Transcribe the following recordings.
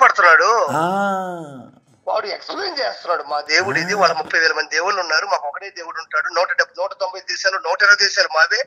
కష్టపడుతున్నాడు. వాడు ఎక్స్ప్లెయిన్ చేస్తున్నాడు, మా దేవుడు ఇది, వాళ్ళ 30,000 మంది దేవుళ్ళు ఉన్నారు, మాకు ఒకటే దేవుడు ఉంటాడు, 190 దేశాలు 120 దేశాలు మావే,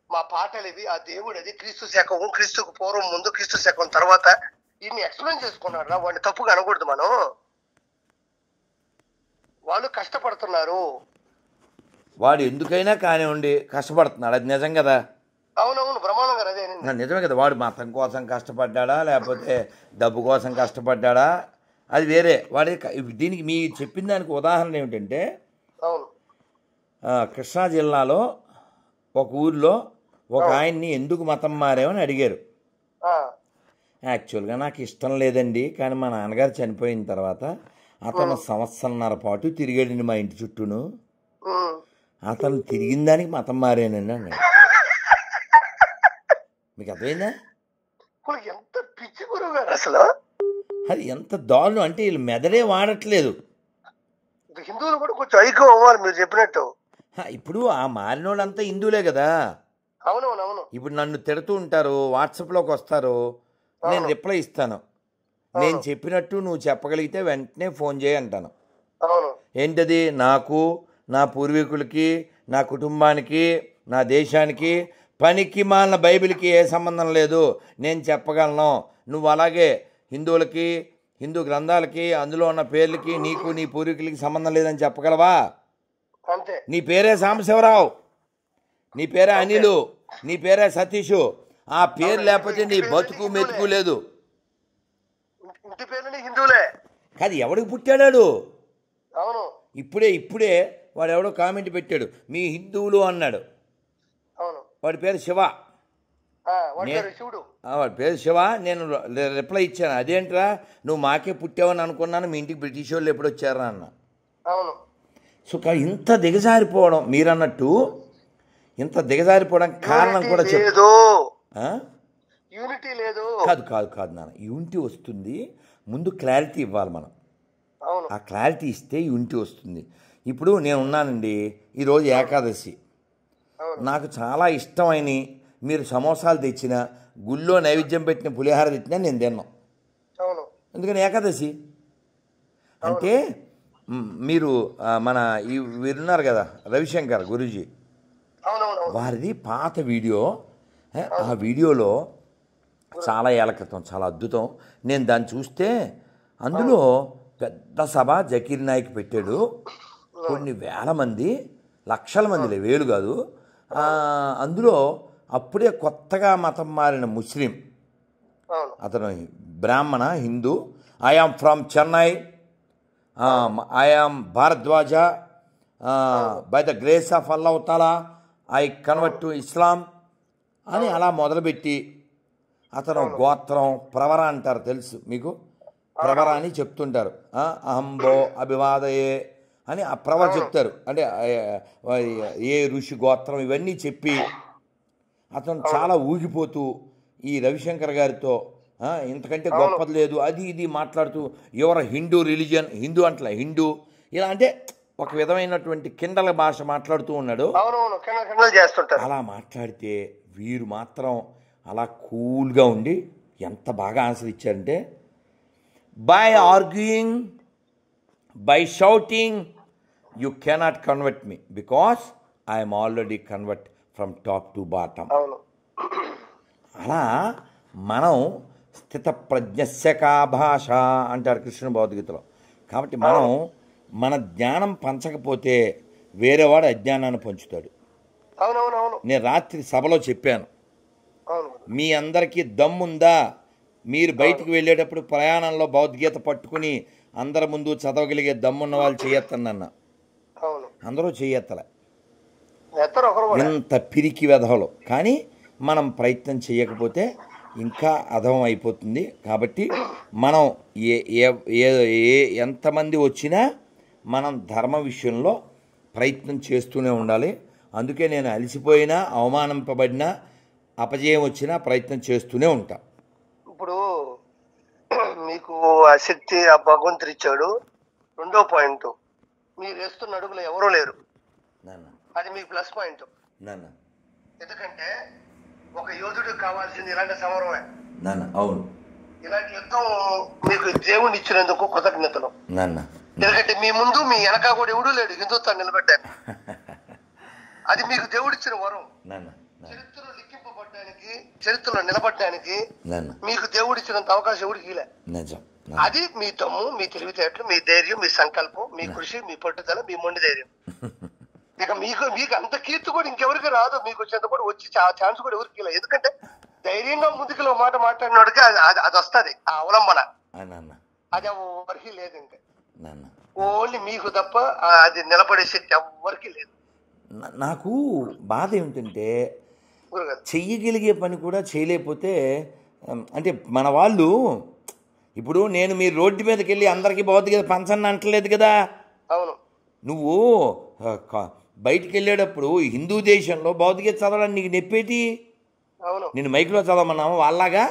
మా పాటలు ఇవి, ఆ దేవుడు అది, క్రీస్తు శకం, క్రీస్తుకు పూర్వం ముందు, క్రీస్తు శకం తర్వాత, ఇన్ని ఎక్స్ప్లెయిన్ చేసుకున్నాడు. వాడిని తప్పుగా అనకూడదు మనం. వాళ్ళు కష్టపడుతున్నారు. వాడు ఎందుకైనా కానివ్వండి కష్టపడుతున్నాడు, అది నిజం కదా. అవునవును, బ్రహ్మాండం గారు, అదే నిజమే కదా. వాడు మతం కోసం కష్టపడ్డా లేకపోతే డబ్బు కోసం కష్టపడ్డా అది వేరే. వాడి దీనికి మీ చెప్పిన దానికి ఉదాహరణ ఏమిటంటే, కృష్ణా జిల్లాలో ఒక ఊర్లో ఒక ఆయన్ని ఎందుకు మతం మారామని అడిగారు. యాక్చువల్గా నాకు ఇష్టం లేదండి, కానీ మా నాన్నగారు చనిపోయిన తర్వాత అతను 1.5 సంవత్సరాల పాటు తిరిగాడండి మా ఇంటి చుట్టూను, అతను తిరిగిన దానికి మతం మారానండి అన్నాడు. మీకు అర్థమైందా? ఎంత పిచ్చి గురువు గారు అసలు. అది ఎంత దారుణం అంటే వీళ్ళు మెదడే వాడట్లేదు. హిందువులు కూడా కొంచెం ఐక్యం అవ్వాలి మీరు చెప్పినట్టు. ఇప్పుడు ఆ మారినోళ్ళంతా హిందువులే కదా. అవునవునవును. ఇప్పుడు నన్ను తిడుతూ ఉంటారు, వాట్సాప్లోకి వస్తారు, నేను రిప్లై ఇస్తాను, నేను చెప్పినట్టు నువ్వు చెప్పగలిగితే వెంటనే ఫోన్ చేయి అంటాను. ఏంటది? నాకు, నా పూర్వీకులకి, నా కుటుంబానికి, నా దేశానికి, పనికి మాలిన బైబిల్కి ఏ సంబంధం లేదు, నేను చెప్పగలను. నువ్వు అలాగే హిందువులకి, హిందూ గ్రంథాలకి, అందులో ఉన్న పేర్లకి, నీకు నీ పూర్వీకులకి సంబంధం లేదని చెప్పగలవా? నీ పేరే సాంబశివరావు, నీ పేరే అనిలు, నీ పేరే సతీషు, ఆ పేరు లేకపోతే నీ బతుకు మెతుకు లేదు. కాదు, ఎవడికి పుట్టాడాడు? ఇప్పుడే వాడు ఎవడో కామెంట్ పెట్టాడు, మీ హిందువులు అన్నాడు. వాడి పేరు శివ, వాడి పేరు శివ. నేను రిప్లై ఇచ్చాను, అదేంట్రా నువ్వు మాకే పుట్టావని అనుకున్నాను, మీ ఇంటికి బ్రిటిష్ వాళ్ళు ఎప్పుడు వచ్చారా అన్న. సో ఇంత దిగజారిపోవడం, మీరన్నట్టు ఇంత దిగజారిపోవడం కారణం కూడా చెప్పు. కాదు నాన్న, యూనిటీ వస్తుంది. ముందు క్లారిటీ ఇవ్వాలి మనం, ఆ క్లారిటీ ఇస్తే యూనిటీ వస్తుంది. ఇప్పుడు నేను ఉన్నానండి, ఈరోజు ఏకాదశి, నాకు చాలా ఇష్టమైన మీరు సమోసాలు తెచ్చిన, గుళ్ళో నైవేద్యం పెట్టిన పులిహార తెచ్చినా నేను తిన్నాను. ఎందుకని? ఏకాదశి. అంటే మీరు మన వీరున్నారు కదా రవిశంకర్ గురూజీ, వారిది పాత వీడియో, ఆ వీడియోలో చాలా ఏళ్ల క్రితం, చాలా అద్భుతం. నేను దాన్ని చూస్తే అందులో పెద్ద సభ జకీర్ నాయక్ పెట్టాడు, కొన్ని వేల మంది, లక్షల మందిలే, వేలు కాదు. అందులో అప్పుడే కొత్తగా మతం మారిన ముస్లిం, అతను బ్రాహ్మణ Hindu, I am from Chennai, I am Bharadwaj, by the grace of Allah తాలా ఐ కన్వర్ట్ టు ఇస్లాం అని అలా మొదలుపెట్టి, అతను గోత్రం ప్రవర అంటారు, తెలుసు మీకు, ప్రవర అని చెప్తుంటారు. అహంబో అభివాదయే అని ఆ ప్రవర చెప్తారు, అంటే ఏ ఋషి గోత్రం ఇవన్నీ చెప్పి అతను చాలా ఊగిపోతూ ఈ రవిశంకర్ గారితో ఇంతకంటే గొప్పది లేదు అది ఇది మాట్లాడుతూ, యువర్ హిందూ రిలీజియన్, హిందూ అంటలే హిందూ, ఇలా అంటే ఒక విధమైనటువంటి కిండల భాష మాట్లాడుతూ ఉన్నాడు. అలా మాట్లాడితే వీరు మాత్రం అలా కూల్గా ఉండి ఎంత బాగా ఆన్సర్ ఇచ్చారంటే, by arguing, by shouting, you cannot convert me because I'm already convert from top to bottom. అలా మనం స్థితప్రజ్ఞస్య కా భాష అంటారు కృష్ణ భగవద్గీతలో. కాబట్టి మనం మన జ్ఞానం పంచకపోతే వేరేవాడు అజ్ఞానాన్ని పంచుతాడు. నేను రాత్రి సభలో చెప్పాను, మీ అందరికీ దమ్ముందా, మీరు బయటికి వెళ్ళేటప్పుడు ప్రయాణంలో భగవద్గీత పట్టుకుని అందరి ముందు చదవగలిగే దమ్మున్న వాళ్ళు చేయొద్దన్న. అందరూ చేయెత్తలే, ఎంత పిరికి వెధవలు. కానీ మనం ప్రయత్నం చేయకపోతే ఇంకా అధమం అయిపోతుంది. కాబట్టి మనం ఎంతమంది వచ్చినా మనం ధర్మ విషయంలో ప్రయత్నం చేస్తూనే ఉండాలి. అందుకే నేను అలసిపోయినా, అవమానింపబడినా, అపజయం వచ్చినా ప్రయత్నం చేస్తూనే ఉంటా. ఇప్పుడు మీకు ఆ శక్తి ఆ భగవంతుడు ఇచ్చాడు. రెండో పాయింట్, మీరు వేస్తున్న అడుగులు ఎవరూ లేరు, అది మీ ప్లస్ పాయింట్. ఎందుకంటే ఒక యోధుడికి కావాల్సింది ఇలాంటి సమరమే. అవును, ఇలాంటి యుద్ధం మీకు దేవుడిని ఇచ్చినందుకు కృతజ్ఞతలు. నాన్న ఎందుకంటే మీ ముందు మీ వెనక కూడా ఎవడూ లేడు హిందుత్వాన్ని నిలబెట్టాను. అది మీకు దేవుడిచ్చిన వరం. చరిత్రలో లిఖింపబడ్డానికి, చరిత్రలో నిలబడడానికి మీకు దేవుడిచ్చినంత అవకాశం ఎవరికి లే. అది మీ దమ్ము, మీ తెలివితేటలు, మీ ధైర్యం, మీ సంకల్పం, మీ కృషి, మీ పట్టుదల, మీ మొండి ధైర్యం. ఇక మీకు అంత కీర్తి కూడా ఇంకెవరికి రాదు. మీకు వచ్చేంత కూడా వచ్చి ఛాన్స్ కూడా ఎవరికి లేదు. ఎందుకంటే ధైర్యంగా ముందుకు మాట మాట్లాడినోడికి అది వస్తుంది, ఆ అవలంబన. అది ఎవరికి లేదు. ఇంకా ఓన్లీ మీకు తప్ప అది నిలబడే శక్తి ఎవరికి లేదు. నాకు బాధ ఏమిటంటే చెయ్యగలిగే పని కూడా చేయలేకపోతే, అంటే మన వాళ్ళు ఇప్పుడు నేను మీరు రోడ్డు మీదకి వెళ్ళి అందరికీ భౌతిక పంచని అంటలేదు కదా. అవును, నువ్వు బయటికి వెళ్ళేటప్పుడు హిందూ దేశంలో భౌతికత చదవడానికి నీకు నెప్పేటి. నేను మైక్లో చదవమన్నాము వాళ్ళలాగా.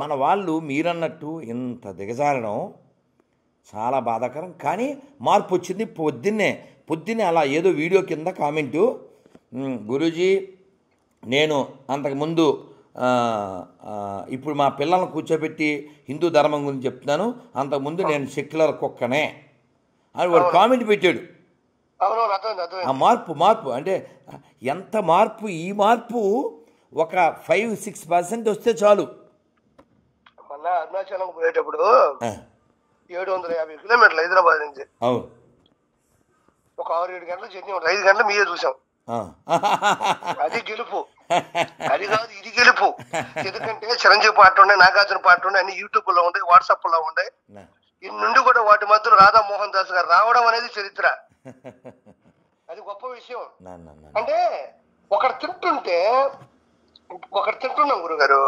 మన వాళ్ళు మీరన్నట్టు ఇంత దిగజారడం చాలా బాధాకరం. కానీ మార్పు వచ్చింది. పొద్దున్నే అలా ఏదో వీడియో కింద కామెంటు, గురూజీ నేను అంతకుముందు ఇప్పుడు మా పిల్లలను కూర్చోబెట్టి హిందూ ధర్మం గురించి చెప్తున్నాను, అంతకుముందు నేను సెక్యులర్ కుక్కనే అని వాడు కామెంట్ పెట్టాడు. ఆ మార్పు అంటే ఎంత మార్పు! ఈ మార్పు ఒక 5-6% వస్తే చాలు. మొన్న అరుణాచలం పోయేటప్పుడు 750 కిలోమీటర్లు హైదరాబాద్ నుంచి. అవును, ఒక 6-7 గంటల జర్నీ, 5 గంటలు మీరే చూసాం. అది గెలుపు, అది కాదు ఇది గెలుపు. ఎందుకంటే చిరంజీవి పాటలు ఉన్నాయి, నాగార్జున పాటలు ఉన్నాయి, అన్ని యూట్యూబ్ లో ఉన్నాయి, వాట్సాప్ లో ఉన్నాయి. ఈ నుండి కూడా వాటి మధ్యలో రాధా మోహన్ దాస్ గారు రావడం అనేది చరిత్ర. అది గొప్ప విషయం. అంటే ఒకరు తింటున్నాం గురుగారు.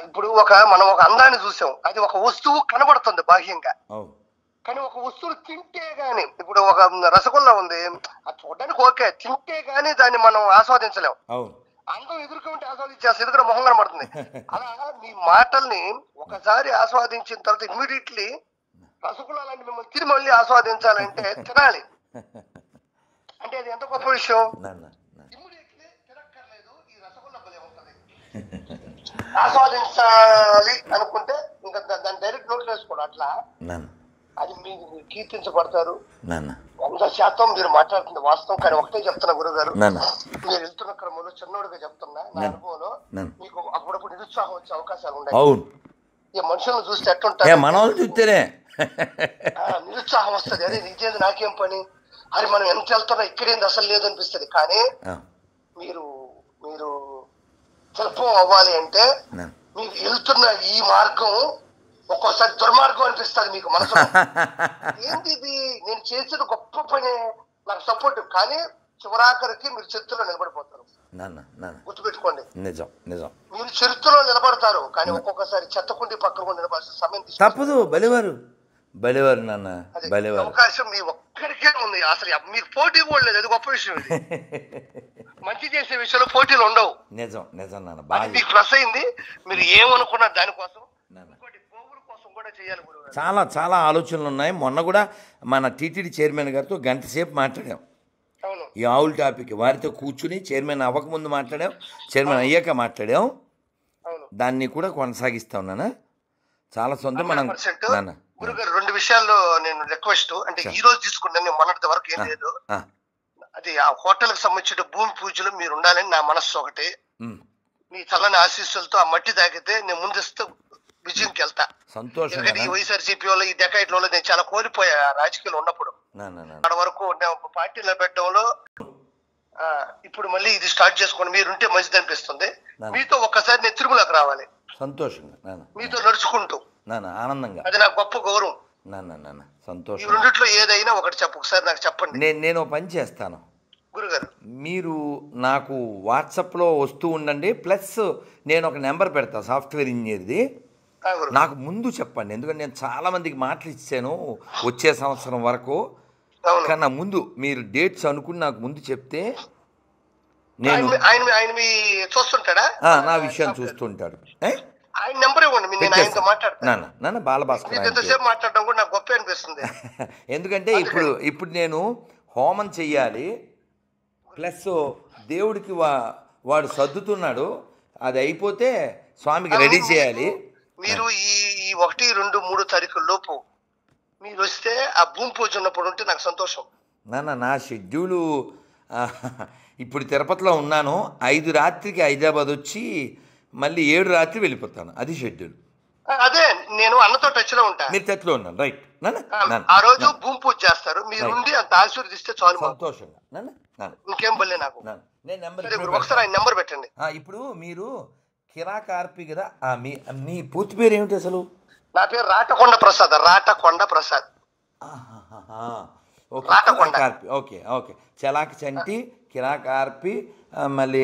ఇప్పుడు మనం ఒక అందాన్ని చూసాం, అది ఒక వస్తువు కనబడుతుంది బాహ్యంగా. కానీ ఒక వస్తువులు తింటే గాని, ఇప్పుడు ఒక రసగుల్లా ఉంది, అది చూడడానికి ఓకే, తింటే గాని దాన్ని మనం ఆస్వాదించలేం. అందం ఎదుర్కొంటే ఆస్వాదించేస్తాం, ఎదురు మొహం కనబడుతుంది. అలా మీ మాటల్ని ఒకసారి ఆస్వాదించిన తర్వాత ఇమ్మీడియట్లీ రసగుల్లా లాంటి మిమ్మల్ని తిరిగి మళ్ళీ ఆస్వాదించాలంటే తినాలి. అంటే అది ఎంత గొప్ప విషయం. ఇమ్మీడియట్లీ తినక్కర్లేదు, ఈ రసగుల్లా భలే ఉంటది, ఆస్వాదించాలి అనుకుంటే ఇంకా దాన్ని డైరెక్ట్ నోట్లో వేసుకోండి. అట్లా అది మీకు కీర్తించబడతారు. 100% మీరు మాట్లాడుతుంది వాస్తవం. కానీ ఒకటే చెప్తున్నా గురుగారు, మీరు వెళ్తున్న క్రమంలో చిన్నోడుగా చెప్తున్నా, నా అనుభవంలో మీకు అప్పుడప్పుడు నిరుత్సాహం వచ్చే అవకాశాలు ఉన్నాయి. ఈ మనుషులను చూస్తే ఎట్టుంటారు, నిరుత్సాహం వస్తుంది. అదే ఇదేంది నాకేం పని, అది మనం ఎంత వెళ్తున్నా ఇక్కడేంది అసలు లేదు అనిపిస్తుంది. కానీ మీరు శిల్పం అవ్వాలి అంటే మీరు వెళ్తున్న ఈ మార్గం ఒక్కోసారి దుర్మార్గం అనిపిస్తుంది మీకు మనసులో. ఏంటి ఇది, నేను చేసిన గొప్ప పని, నాకు సపోర్ట్. కానీ చివరాఖరికి మీరు చరిత్రలో నిలబడిపోతారు. గుర్తుపెట్టుకోండి, నిజం. మీరు చరిత్రలో నిలబడతారు, కానీ ఒక్కొక్కసారి చెత్తకుండి పక్కన కూడా నిలబడాల్సిన సమయం తప్పదు. బలివారు నాన్న, అవకాశం మీ ఒక్కడికే ఉంది. అసలు మీకు పోటీ కూడా లేదు, అది గొప్ప విషయం. ఇది మంచి చేసే విషయంలో పోటీలు ఉండవు. నిజం నాన్న, మీకు ప్లస్ అయింది. మీరు ఏమనుకున్నారు దానికోసం చాలా ఆలోచనలు ఉన్నాయి. మొన్న కూడా మన టీటీడీ చైర్మన్ గారితో గంట సేపు మాట్లాడాం ఈ ఆవుల టాపిక్. వారితో కూర్చుని చైర్మన్ అవ్వకముందు మాట్లాడాం, చైర్మన్ అయ్యాక మాట్లాడాం. దాన్ని కూడా కొనసాగిస్తా ఉన్నానా. చాలా సొంతం. మనం గురుగారు 2 విషయాల్లో నేను రిక్వెస్ట్, అంటే ఈ రోజు తీసుకుంటాను, మొన్నటి వరకు ఏం లేదు. అది ఆ హోటల్ కి సంబంధించిన భూమి పూజలు మీరు ఉండాలని నా మనస్సు ఒకటి. మీ చల్లని ఆశీస్సులతో ఆ మట్టి తాగితే నేను ముందస్తు విజయంకి వెళ్తా. సంతోషం. ఈ వైఎస్ఆర్సీపీ వాళ్ళు ఈ డెకాయిట్ లో నేను చాలా కోల్పోయా రాజకీయాలు ఉన్నప్పుడు. అక్కడ వరకు పార్టీలో పెట్టడంలో ఇప్పుడు మళ్ళీ ఇది స్టార్ట్ చేసుకోండి, మీరుంటే మంచిది అనిపిస్తుంది. మీతో ఒక్కసారి నేను తిరుమలకు రావాలి, సంతోషంగా మీతో నడుచుకుంటూ ఆనందంగా. అది నాకు గొప్ప గౌరవం. సంతోషం. ఈ రెండిట్లో ఏదైనా ఒకటి ఒకసారి నాకు చెప్పండి. నేను పని చేస్తాను గురుగారు. మీరు నాకు వాట్సాప్లో వస్తూ ఉండండి. ప్లస్ నేను ఒక నెంబర్ పెడతా సాఫ్ట్వేర్ ఇంజనీర్ది. నాకు ముందు చెప్పండి, ఎందుకంటే నేను చాలా మందికి మాటలు ఇచ్చాను వచ్చే సంవత్సరం వరకు. కానీ నా ముందు మీరు డేట్స్ అనుకుని నాకు ముందు చెప్తే నేను చూస్తుంటాడా, నా విషయం చూస్తుంటాడు. ఆయన నెంబర్ ఇవ్వండి, నేను ఆయనతో మాట్లాడతాను. నాన్న బాలభాస్కర్ ఎంతసేపు మాట్లాడడం కూడా నాకు గొప్ప అనిపిస్తుంది. ఎందుకంటే ఇప్పుడు నేను హోమం చెయ్యాలి, ప్లస్ దేవుడికి వాడు సర్దుతున్నాడు, అది అయిపోతే స్వామికి రెడీ చేయాలి. మీరు ఈ 1, 2, 3 తారీఖుల లోపు మీరు వస్తే ఆ భూమి పూజ ఉన్నప్పుడు ఉంటే నాకు సంతోషం. నా షెడ్యూలు ఇప్పుడు తిరుపతిలో ఉన్నాను. 5 రాత్రికి హైదరాబాద్ వచ్చి మళ్ళీ 7 రాత్రి వెళ్ళిపోతాను. అది షెడ్యూల్. అదే నేను అన్నతో టచ్ లో ఉంటాను. మీరు టచ్ లో ఉన్నాను. రైట్. ఆ రోజు భూమి పూజ చేస్తారు. మీరుండి అంత ఆశీర్వదిస్తే చాలు. సంతోషంగా. ఇంకేం బల్లే నాకు. ఒకసారి ఆయన నెంబర్ పెట్టండి. ఇప్పుడు మీరు కిరాకార్పి కదా, మీ పూర్తి పేరు ఏమిటి అసలు? నా పేరు రాటకొండ ప్రసాద్. రాటకొండ ప్రసాద్. ఓకే. చలాకి చంటి, కిరాకార్పి, మళ్ళీ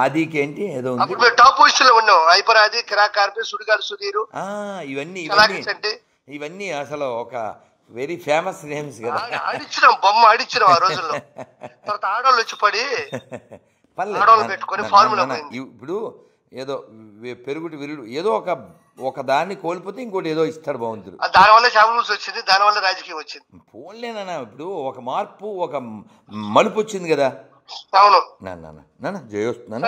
ఆదికి ఏంటి ఏదో ఉంది. టాప్ పొజిషన్ లో ఉన్నాం. ఐపరాది, కిరాకార్పి, సుడిగాలి సుధీరు, ఇవన్నీ అసలు ఒక వెరీ ఫేమస్ నేమ్స్ కదా. ఆడిచ్చినాం, బొమ్మ ఆడిచ్చినాం ఆ రోజుల్లో. తర్వాత ఆడవాళ్ళు వచ్చి పడి ఆడవాళ్ళు పెట్టుకొని ఫార్ములా. ఇప్పుడు ఏదో పెరుగుడు విరుడు ఏదో ఒక దాన్ని కోల్పోతే ఇంకోటి ఏదో ఇస్తాడు భగవంతుడు. దానివల్ల ఛానల్స్ వచ్చింది, దానివల్ల రాజకీయం వచ్చింది. పోన్లేనా, ఇప్పుడు ఒక మార్పు, ఒక మలుపు వచ్చింది కదా. అవును జయ వస్తున్నాను.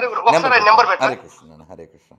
నెంబర్ పెట్టండి. హరే కృష్ణ.